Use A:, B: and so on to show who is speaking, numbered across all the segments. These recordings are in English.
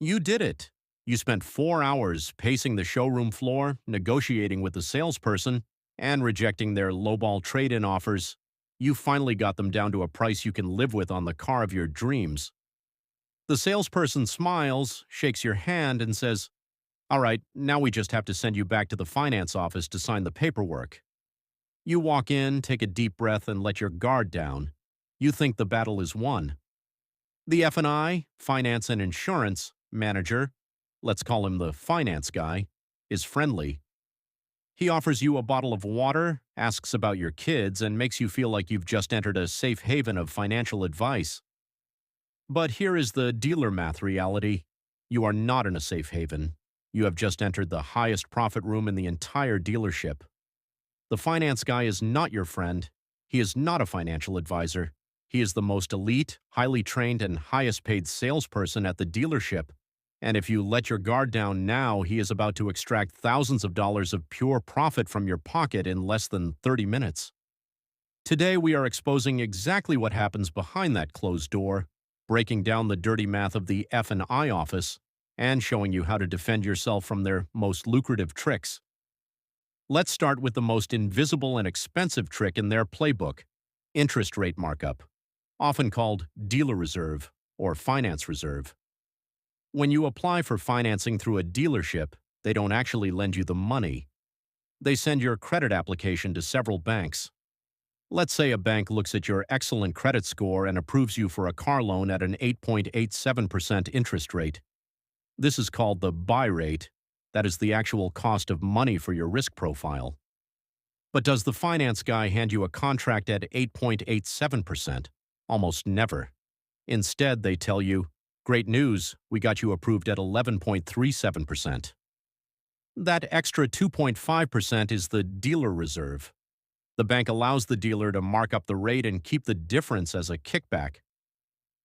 A: You did it. You spent 4 hours pacing the showroom floor, negotiating with the salesperson, and rejecting their lowball trade-in offers. You finally got them down to a price you can live with on the car of your dreams. The salesperson smiles, shakes your hand, and says, "All right, now we just have to send you back to the finance office to sign the paperwork." You walk in, take a deep breath, and let your guard down. You think the battle is won. The F&I, Finance and Insurance, manager, let's call him the finance guy, is friendly. He offers you a bottle of water, asks about your kids, and makes you feel like you've just entered a safe haven of financial advice. But here is the dealer math reality. You are not in a safe haven. You have just entered the highest profit room in the entire dealership. The finance guy is not your friend. He is not a financial advisor. He is the most elite, highly trained, and highest paid salesperson at the dealership. And if you let your guard down now, he is about to extract thousands of dollars of pure profit from your pocket in less than 30 minutes. Today, we are exposing exactly what happens behind that closed door, breaking down the dirty math of the F&I office, and showing you how to defend yourself from their most lucrative tricks. Let's start with the most invisible and expensive trick in their playbook, interest rate markup, often called dealer reserve or finance reserve. When you apply for financing through a dealership, they don't actually lend you the money. They send your credit application to several banks. Let's say a bank looks at your excellent credit score and approves you for a car loan at an 8.87% interest rate. This is called the buy rate. That is the actual cost of money for your risk profile. But does the finance guy hand you a contract at 8.87%? Almost never. Instead, they tell you, "Great news, we got you approved at 11.37%. That extra 2.5% is the dealer reserve. The bank allows the dealer to mark up the rate and keep the difference as a kickback.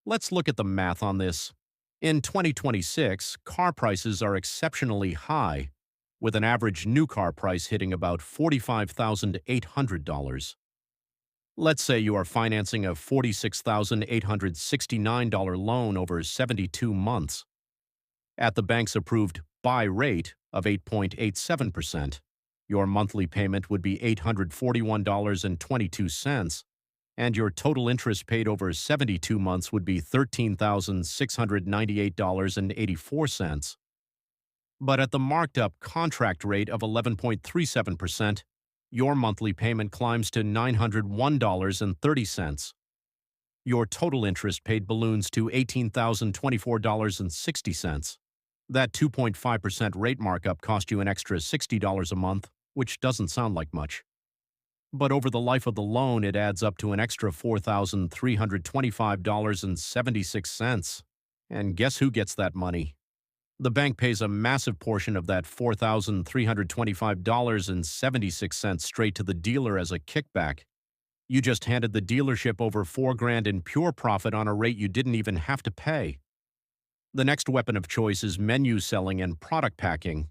A: Let's look at the math on this. In 2026, car prices are exceptionally high, with an average new car price hitting about $45,800. Let's say you are financing a $46,869 loan over 72 months. At the bank's approved buy rate of 8.87%, your monthly payment would be $841.22, and your total interest paid over 72 months would be $13,698.84. But at the marked-up contract rate of 11.37%, your monthly payment climbs to $901.30. Your total interest paid balloons to $18,024.60. That 2.5% rate markup cost you an extra $60 a month, which doesn't sound like much. But over the life of the loan, it adds up to an extra $4,325.76. And guess who gets that money? The bank pays a massive portion of that $4,325.76 straight to the dealer as a kickback. You just handed the dealership over $4,000 in pure profit on a rate you didn't even have to pay. The next weapon of choice is menu selling and product packing.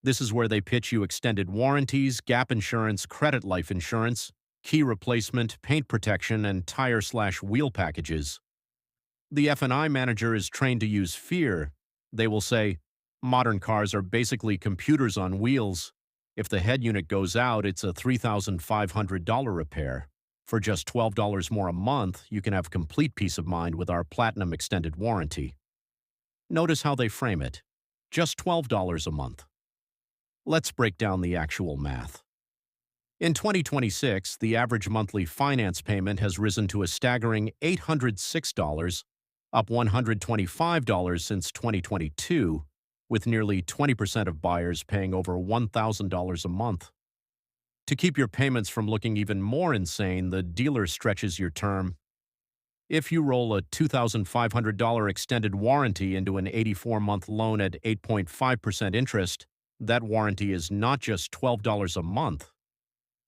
A: This is where they pitch you extended warranties, gap insurance, credit life insurance, key replacement, paint protection, and tire/wheel packages. The F&I manager is trained to use fear. They will say, "Modern cars are basically computers on wheels. If the head unit goes out, it's a $3,500 repair. For just $12 more a month, you can have complete peace of mind with our Platinum Extended Warranty." Notice how they frame it. Just $12 a month. Let's break down the actual math. In 2026, the average monthly finance payment has risen to a staggering $806, up $125 since 2022, with nearly 20% of buyers paying over $1,000 a month. To keep your payments from looking even more insane, the dealer stretches your term. If you roll a $2,500 extended warranty into an 84-month loan at 8.5% interest, that warranty is not just $12 a month.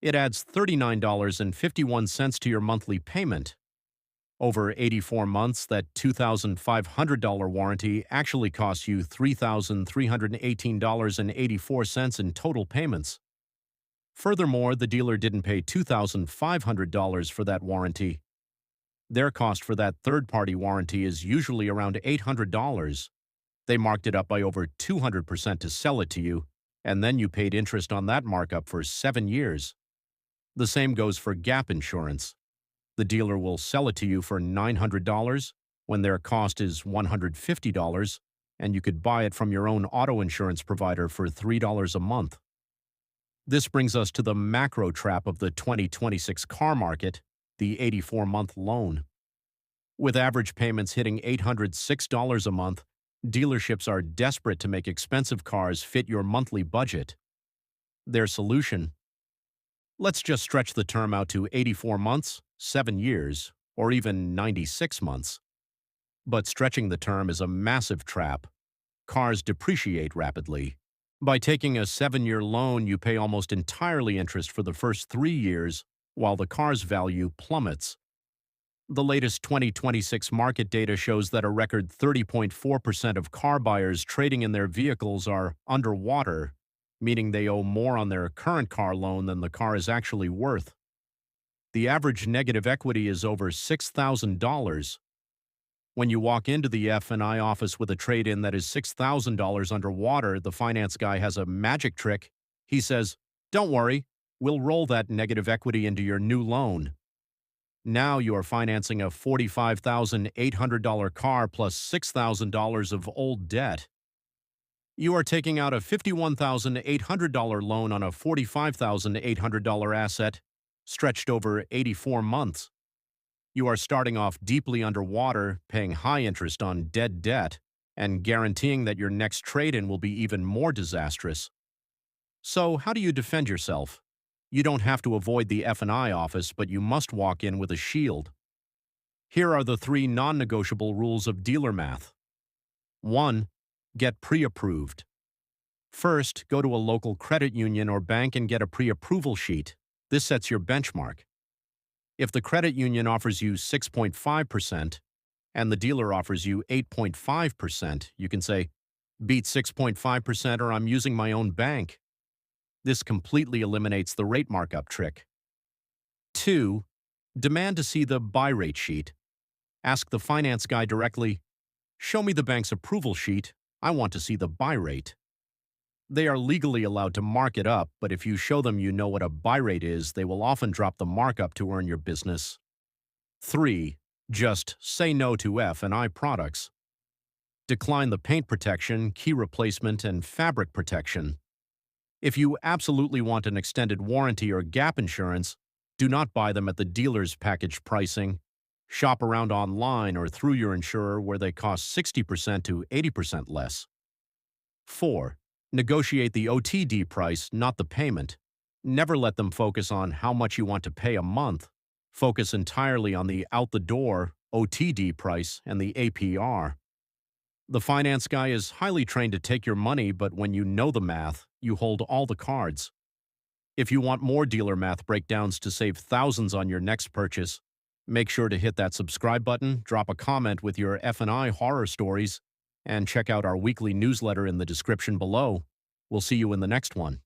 A: It adds $39.51 to your monthly payment. Over 84 months, that $2,500 warranty actually costs you $3,318.84 in total payments. Furthermore, the dealer didn't pay $2,500 for that warranty. Their cost for that third-party warranty is usually around $800. They marked it up by over 200% to sell it to you, and then you paid interest on that markup for 7 years. The same goes for gap insurance. The dealer will sell it to you for $900 when their cost is $150, and you could buy it from your own auto insurance provider for $3 a month. This brings us to the macro trap of the 2026 car market, the 84-month loan. With average payments hitting $806 a month, dealerships are desperate to make expensive cars fit your monthly budget. Their solution? Let's just stretch the term out to 84 months, 7 years, or even 96 months. But stretching the term is a massive trap. Cars depreciate rapidly. By taking a 7-year loan, you pay almost entirely interest for the first 3 years, while the car's value plummets. The latest 2026 market data shows that a record 30.4% of car buyers trading in their vehicles are underwater, meaning they owe more on their current car loan than the car is actually worth. The average negative equity is over $6,000. When you walk into the F&I office with a trade-in that is $6,000 underwater, the finance guy has a magic trick. He says, "Don't worry, we'll roll that negative equity into your new loan." Now you are financing a $45,800 car plus $6,000 of old debt. You are taking out a $51,800 loan on a $45,800 asset, stretched over 84 months. You are starting off deeply underwater, paying high interest on dead debt, and guaranteeing that your next trade-in will be even more disastrous. So, how do you defend yourself? You don't have to avoid the F&I office, but you must walk in with a shield. Here are the 3 non-negotiable rules of dealer math. 1. Get pre-approved. First, go to a local credit union or bank and get a pre-approval sheet. This sets your benchmark. If the credit union offers you 6.5% and the dealer offers you 8.5%, you can say, "Beat 6.5% or I'm using my own bank." This completely eliminates the rate markup trick. 2. Demand to see the buy rate sheet. Ask the finance guy directly, "Show me the bank's approval sheet. I want to see the buy rate." They are legally allowed to mark it up, but if you show them you know what a buy rate is, they will often drop the markup to earn your business. 3. Just say no to F&I products. Decline the paint protection, key replacement, and fabric protection. If you absolutely want an extended warranty or gap insurance, do not buy them at the dealer's package pricing. Shop around online or through your insurer where they cost 60% to 80% less. 4. Negotiate the OTD price, not the payment. Never let them focus on how much you want to pay a month. Focus entirely on the out-the-door OTD price and the APR. The finance guy is highly trained to take your money, but when you know the math, you hold all the cards. If you want more dealer math breakdowns to save thousands on your next purchase, make sure to hit that subscribe button, drop a comment with your F&I horror stories, and check out our weekly newsletter in the description below. We'll see you in the next one.